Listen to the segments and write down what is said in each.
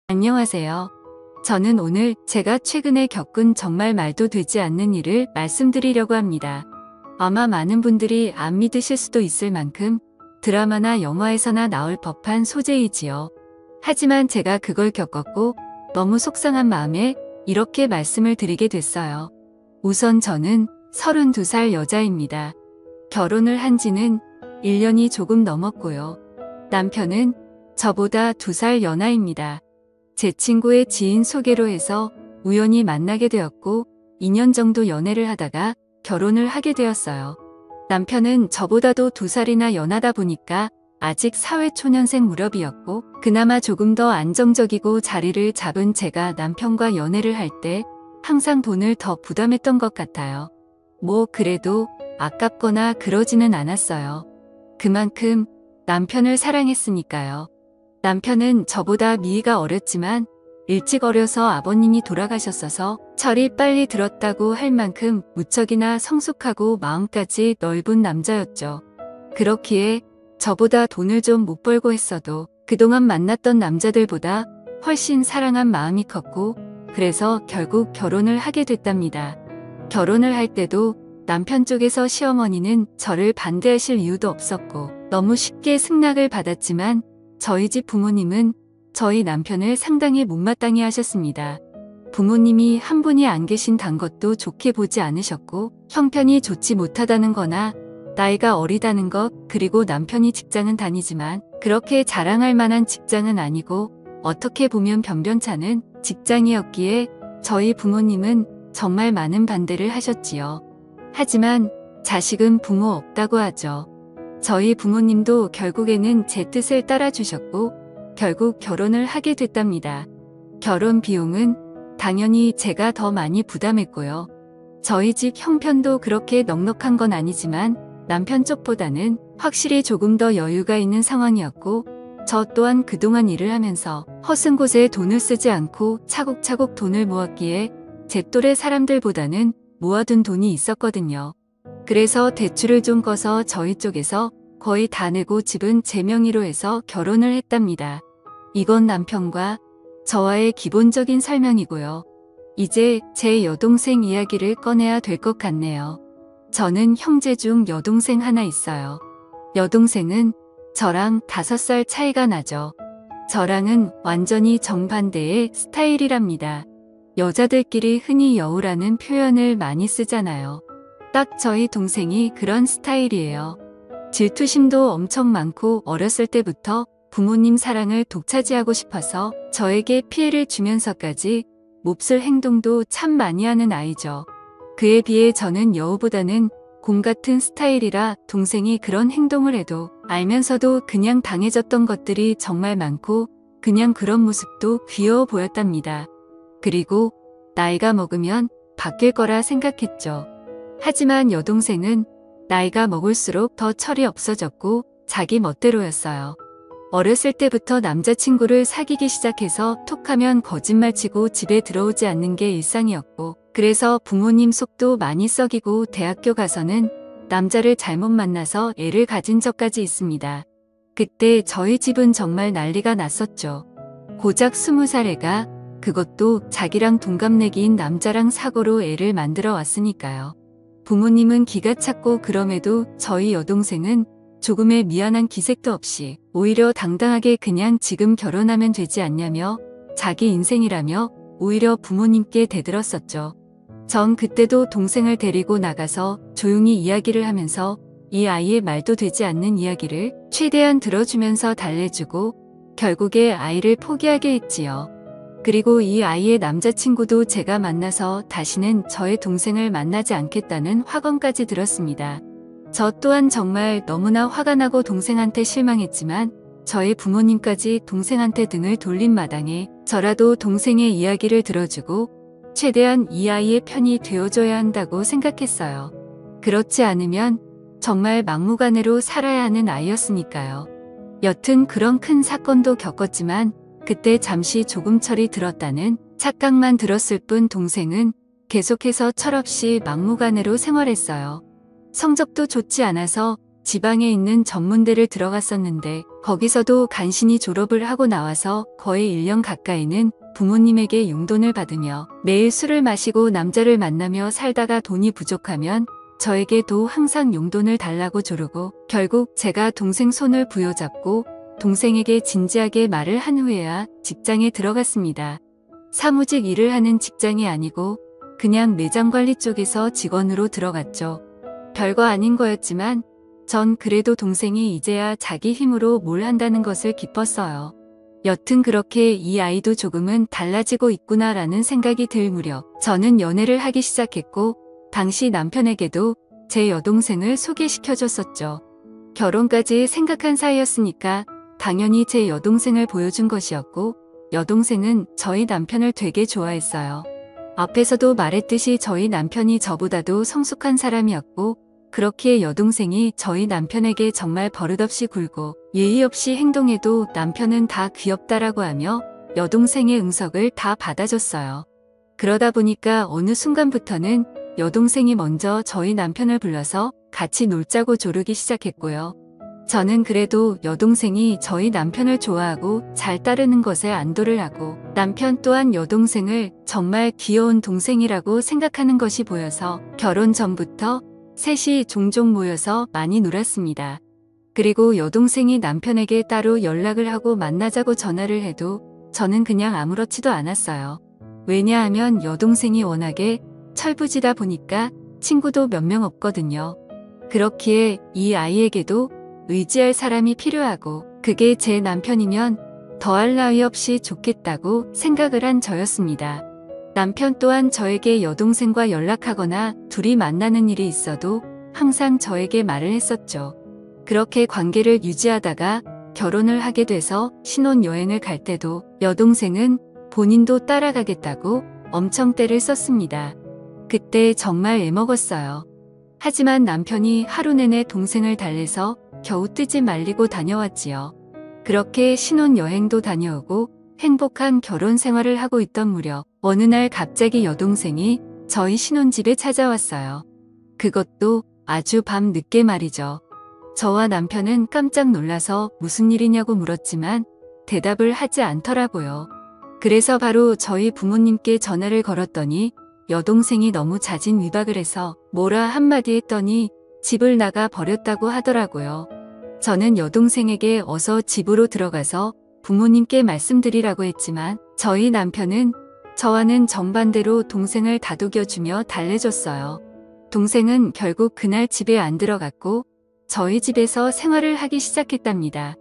안녕하세요. 저는 오늘 제가 최근에 겪은 정말 말도 되지 않는 일을 말씀드리려고 합니다. 아마 많은 분들이 안 믿으실 수도 있을 만큼 드라마나 영화에서나 나올 법한 소재이지요. 하지만 제가 그걸 겪었고 너무 속상한 마음에 이렇게 말씀을 드리게 됐어요. 우선 저는 32살 여자입니다. 결혼을 한 지는 1년이 조금 넘었고요. 남편은 저보다 2살 연하입니다. 제 친구의 지인 소개로 해서 우연히 만나게 되었고 2년 정도 연애를 하다가 결혼을 하게 되었어요. 남편은 저보다도 2살이나 연하다 보니까 아직 사회초년생 무렵이었고 그나마 조금 더 안정적이고 자리를 잡은 제가 남편과 연애를 할 때 항상 돈을 더 부담했던 것 같아요. 뭐 그래도 아깝거나 그러지는 않았어요. 그만큼 남편을 사랑했으니까요. 남편은 저보다 미이가 어렸지만 일찍 어려서 아버님이 돌아가셨어서 철이 빨리 들었다고 할 만큼 무척이나 성숙하고 마음까지 넓은 남자였죠. 그렇기에 저보다 돈을 좀 못 벌고 했어도 그동안 만났던 남자들보다 훨씬 사랑한 마음이 컸고 그래서 결국 결혼을 하게 됐답니다. 결혼을 할 때도 남편 쪽에서 시어머니는 저를 반대하실 이유도 없었고 너무 쉽게 승낙을 받았지만 저희 집 부모님은 저희 남편을 상당히 못마땅해 하셨습니다. 부모님이 한 분이 안 계신단 것도 좋게 보지 않으셨고 형편이 좋지 못하다는 거나 나이가 어리다는 것 그리고 남편이 직장은 다니지만 그렇게 자랑할 만한 직장은 아니고 어떻게 보면 변변찮은 직장이었기에 저희 부모님은 정말 많은 반대를 하셨지요. 하지만 자식은 부모 없다고 하죠. 저희 부모님도 결국에는 제 뜻을 따라주셨고 결국 결혼을 하게 됐답니다. 결혼 비용은 당연히 제가 더 많이 부담했고요. 저희 집 형편도 그렇게 넉넉한 건 아니지만 남편 쪽보다는 확실히 조금 더 여유가 있는 상황이었고 저 또한 그동안 일을 하면서 허슨 곳에 돈을 쓰지 않고 차곡차곡 돈을 모았기에 제 또래 사람들보다는 모아둔 돈이 있었거든요. 그래서 대출을 좀 꺼서 저희 쪽에서 거의 다 내고 집은 제 명의로 해서 결혼을 했답니다. 이건 남편과 저와의 기본적인 설명이고요. 이제 제 여동생 이야기를 꺼내야 될 것 같네요. 저는 형제 중 여동생 하나 있어요. 여동생은 저랑 5살 차이가 나죠. 저랑은 완전히 정반대의 스타일이랍니다. 여자들끼리 흔히 여우라는 표현을 많이 쓰잖아요. 딱 저희 동생이 그런 스타일이에요. 질투심도 엄청 많고 어렸을 때부터 부모님 사랑을 독차지하고 싶어서 저에게 피해를 주면서까지 몹쓸 행동도 참 많이 하는 아이죠. 그에 비해 저는 여우보다는 곰 같은 스타일이라 동생이 그런 행동을 해도 알면서도 그냥 당해졌던 것들이 정말 많고 그냥 그런 모습도 귀여워 보였답니다. 그리고 나이가 먹으면 바뀔 거라 생각했죠. 하지만 여동생은 나이가 먹을수록 더 철이 없어졌고 자기 멋대로였어요. 어렸을 때부터 남자친구를 사귀기 시작해서 톡하면 거짓말치고 집에 들어오지 않는 게 일상이었고 그래서 부모님 속도 많이 썩이고 대학교 가서는 남자를 잘못 만나서 애를 가진 적까지 있습니다. 그때 저희 집은 정말 난리가 났었죠. 고작 20살 애가 그것도 자기랑 동갑내기인 남자랑 사고로 애를 만들어 왔으니까요. 부모님은 기가 찼고 그럼에도 저희 여동생은 조금의 미안한 기색도 없이 오히려 당당하게 그냥 지금 결혼하면 되지 않냐며 자기 인생이라며 오히려 부모님께 대들었었죠. 전 그때도 동생을 데리고 나가서 조용히 이야기를 하면서 이 아이의 말도 되지 않는 이야기를 최대한 들어주면서 달래주고 결국에 아이를 포기하게 했지요. 그리고 이 아이의 남자친구도 제가 만나서 다시는 저의 동생을 만나지 않겠다는 확언까지 들었습니다. 저 또한 정말 너무나 화가 나고 동생한테 실망했지만 저희 부모님까지 동생한테 등을 돌린 마당에 저라도 동생의 이야기를 들어주고 최대한 이 아이의 편이 되어줘야 한다고 생각했어요. 그렇지 않으면 정말 막무가내로 살아야 하는 아이였으니까요. 여튼 그런 큰 사건도 겪었지만 그때 잠시 조금 철이 들었다는 착각만 들었을 뿐 동생은 계속해서 철없이 막무가내로 생활했어요. 성적도 좋지 않아서 지방에 있는 전문대를 들어갔었는데 거기서도 간신히 졸업을 하고 나와서 거의 1년 가까이는 부모님에게 용돈을 받으며 매일 술을 마시고 남자를 만나며 살다가 돈이 부족하면 저에게도 항상 용돈을 달라고 조르고 결국 제가 동생 손을 부여잡고 동생에게 진지하게 말을 한 후에야 직장에 들어갔습니다. 사무직 일을 하는 직장이 아니고 그냥 매장 관리 쪽에서 직원으로 들어갔죠. 별거 아닌 거였지만 전 그래도 동생이 이제야 자기 힘으로 뭘 한다는 것을 기뻤어요. 여튼 그렇게 이 아이도 조금은 달라지고 있구나라는 생각이 들 무렵 저는 연애를 하기 시작했고 당시 남편에게도 제 여동생을 소개시켜줬었죠. 결혼까지 생각한 사이였으니까 당연히 제 여동생을 보여준 것이었고 여동생은 저희 남편을 되게 좋아했어요. 앞에서도 말했듯이 저희 남편이 저보다도 성숙한 사람이었고 그렇기에 여동생이 저희 남편에게 정말 버릇없이 굴고 예의 없이 행동해도 남편은 다 귀엽다라고 하며 여동생의 응석을 다 받아줬어요. 그러다 보니까 어느 순간부터는 여동생이 먼저 저희 남편을 불러서 같이 놀자고 조르기 시작했고요. 저는 그래도 여동생이 저희 남편을 좋아하고 잘 따르는 것에 안도를 하고 남편 또한 여동생을 정말 귀여운 동생이라고 생각하는 것이 보여서 결혼 전부터 셋이 종종 모여서 많이 놀았습니다. 그리고 여동생이 남편에게 따로 연락을 하고 만나자고 전화를 해도 저는 그냥 아무렇지도 않았어요. 왜냐하면 여동생이 워낙에 철부지다 보니까 친구도 몇 명 없거든요. 그렇기에 이 아이에게도 의지할 사람이 필요하고 그게 제 남편이면 더할 나위 없이 좋겠다고 생각을 한 저였습니다. 남편 또한 저에게 여동생과 연락하거나 둘이 만나는 일이 있어도 항상 저에게 말을 했었죠. 그렇게 관계를 유지하다가 결혼을 하게 돼서 신혼여행을 갈 때도 여동생은 본인도 따라가겠다고 엄청 떼를 썼습니다. 그때 정말 애먹었어요. 하지만 남편이 하루 내내 동생을 달래서 겨우 뜨지 말리고 다녀왔지요. 그렇게 신혼여행도 다녀오고 행복한 결혼 생활을 하고 있던 무렵 어느 날 갑자기 여동생이 저희 신혼집에 찾아왔어요. 그것도 아주 밤 늦게 말이죠. 저와 남편은 깜짝 놀라서 무슨 일이냐고 물었지만 대답을 하지 않더라고요. 그래서 바로 저희 부모님께 전화를 걸었더니 여동생이 너무 자진 위박을 해서 뭐라 한마디 했더니 집을 나가 버렸다고 하더라고요. 저는 여동생에게 어서 집으로 들어가서 부모님께 말씀드리라고 했지만 저희 남편은 저와는 정반대로 동생을 다독여주며 달래줬어요. 동생은 결국 그날 집에 안 들어갔고 저희 집에서 생활을 하기 시작했답니다.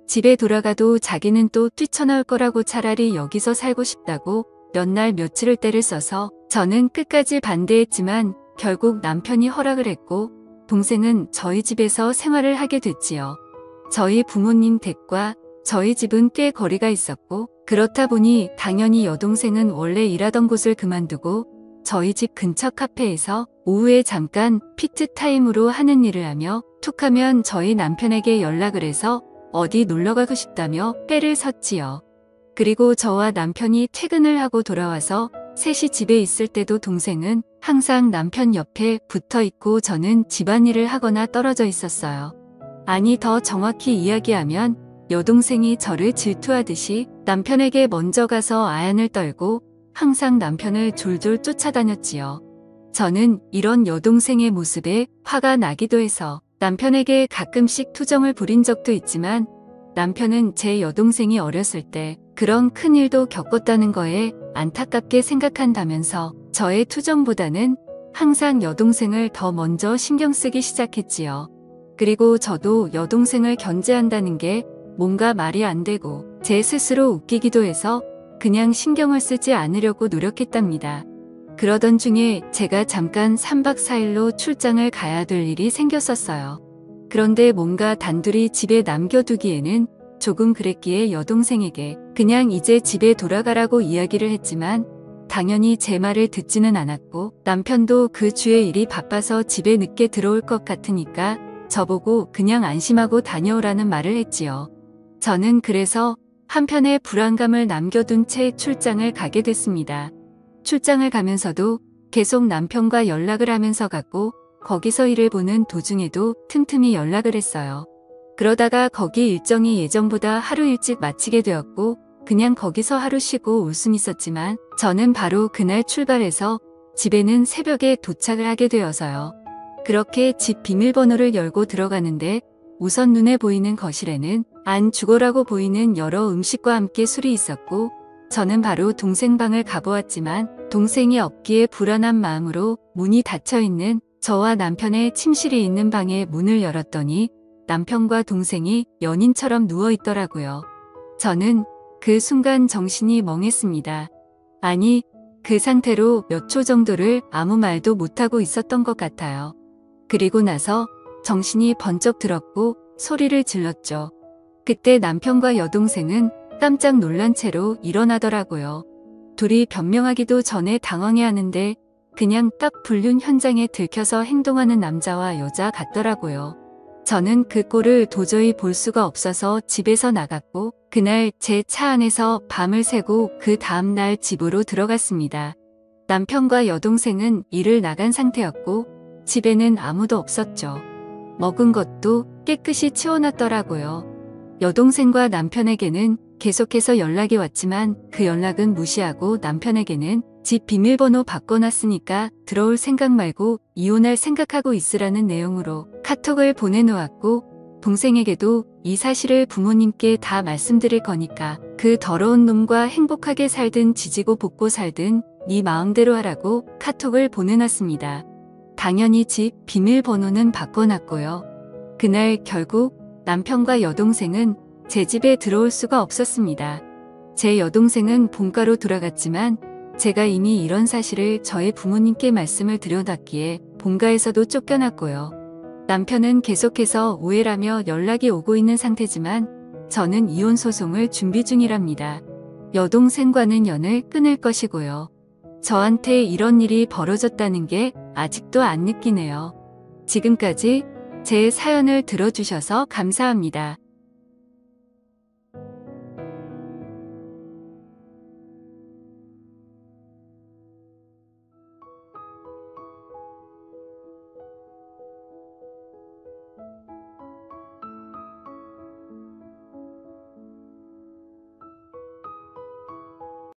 집에 돌아가도 자기는 또 뛰쳐나올 거라고 차라리 여기서 살고 싶다고 몇 날 며칠을 때를 써서 저는 끝까지 반대했지만 결국 남편이 허락을 했고 동생은 저희 집에서 생활을 하게 됐지요. 저희 부모님 댁과 저희 집은 꽤 거리가 있었고 그렇다 보니 당연히 여동생은 원래 일하던 곳을 그만두고 저희 집 근처 카페에서 오후에 잠깐 피트타임으로 하는 일을 하며 툭하면 저희 남편에게 연락을 해서 어디 놀러가고 싶다며 빼를 섰지요. 그리고 저와 남편이 퇴근을 하고 돌아와서 셋이 집에 있을 때도 동생은 항상 남편 옆에 붙어 있고 저는 집안일을 하거나 떨어져 있었어요. 아니 더 정확히 이야기하면 여동생이 저를 질투하듯이 남편에게 먼저 가서 아연을 떨고 항상 남편을 졸졸 쫓아다녔지요. 저는 이런 여동생의 모습에 화가 나기도 해서 남편에게 가끔씩 투정을 부린 적도 있지만 남편은 제 여동생이 어렸을 때 그런 큰일도 겪었다는 거에 안타깝게 생각한다면서 저의 투정보다는 항상 여동생을 더 먼저 신경 쓰기 시작했지요. 그리고 저도 여동생을 견제한다는 게 뭔가 말이 안 되고 제 스스로 웃기기도 해서 그냥 신경을 쓰지 않으려고 노력했답니다. 그러던 중에 제가 잠깐 3박 4일로 출장을 가야 될 일이 생겼었어요. 그런데 뭔가 단둘이 집에 남겨두기에는 조금 그랬기에 여동생에게 그냥 이제 집에 돌아가라고 이야기를 했지만 당연히 제 말을 듣지는 않았고 남편도 그 주에 일이 바빠서 집에 늦게 들어올 것 같으니까 저보고 그냥 안심하고 다녀오라는 말을 했지요. 저는 그래서 한편의 불안감을 남겨둔 채 출장을 가게 됐습니다. 출장을 가면서도 계속 남편과 연락을 하면서 갔고 거기서 일을 보는 도중에도 틈틈이 연락을 했어요. 그러다가 거기 일정이 예정보다 하루 일찍 마치게 되었고 그냥 거기서 하루 쉬고 올 순 있었지만 저는 바로 그날 출발해서 집에는 새벽에 도착을 하게 되어서요. 그렇게 집 비밀번호를 열고 들어가는데 우선 눈에 보이는 거실에는 안 죽어라고 보이는 여러 음식과 함께 술이 있었고 저는 바로 동생 방을 가보았지만 동생이 없기에 불안한 마음으로 문이 닫혀있는 저와 남편의 침실이 있는 방의 문을 열었더니 남편과 동생이 연인처럼 누워있더라고요. 저는 그 순간 정신이 멍했습니다. 아니, 그 상태로 몇 초 정도를 아무 말도 못하고 있었던 것 같아요. 그리고 나서 정신이 번쩍 들었고 소리를 질렀죠. 그때 남편과 여동생은 깜짝 놀란 채로 일어나더라고요. 둘이 변명하기도 전에 당황해하는데 그냥 딱 불륜 현장에 들켜서 행동하는 남자와 여자 같더라고요. 저는 그 꼴을 도저히 볼 수가 없어서 집에서 나갔고 그날 제 차 안에서 밤을 새고 그 다음날 집으로 들어갔습니다. 남편과 여동생은 일을 나간 상태였고 집에는 아무도 없었죠. 먹은 것도 깨끗이 치워놨더라고요. 여동생과 남편에게는 계속해서 연락이 왔지만 그 연락은 무시하고 남편에게는 집 비밀번호 바꿔놨으니까 들어올 생각 말고 이혼할 생각하고 있으라는 내용으로 카톡을 보내놓았고 동생에게도 이 사실을 부모님께 다 말씀드릴 거니까 그 더러운 놈과 행복하게 살든 지지고 볶고 살든 네 마음대로 하라고 카톡을 보내놨습니다. 당연히 집 비밀번호는 바꿔놨고요. 그날 결국 남편과 여동생은 제 집에 들어올 수가 없었습니다. 제 여동생은 본가로 돌아갔지만 제가 이미 이런 사실을 저의 부모님께 말씀을 드려놨기에 본가에서도 쫓겨났고요. 남편은 계속해서 오해라며 연락이 오고 있는 상태지만 저는 이혼 소송을 준비 중이랍니다. 여동생과는 연을 끊을 것이고요. 저한테 이런 일이 벌어졌다는 게 아직도 안 느끼네요. 지금까지 제 사연을 들어주셔서 감사합니다.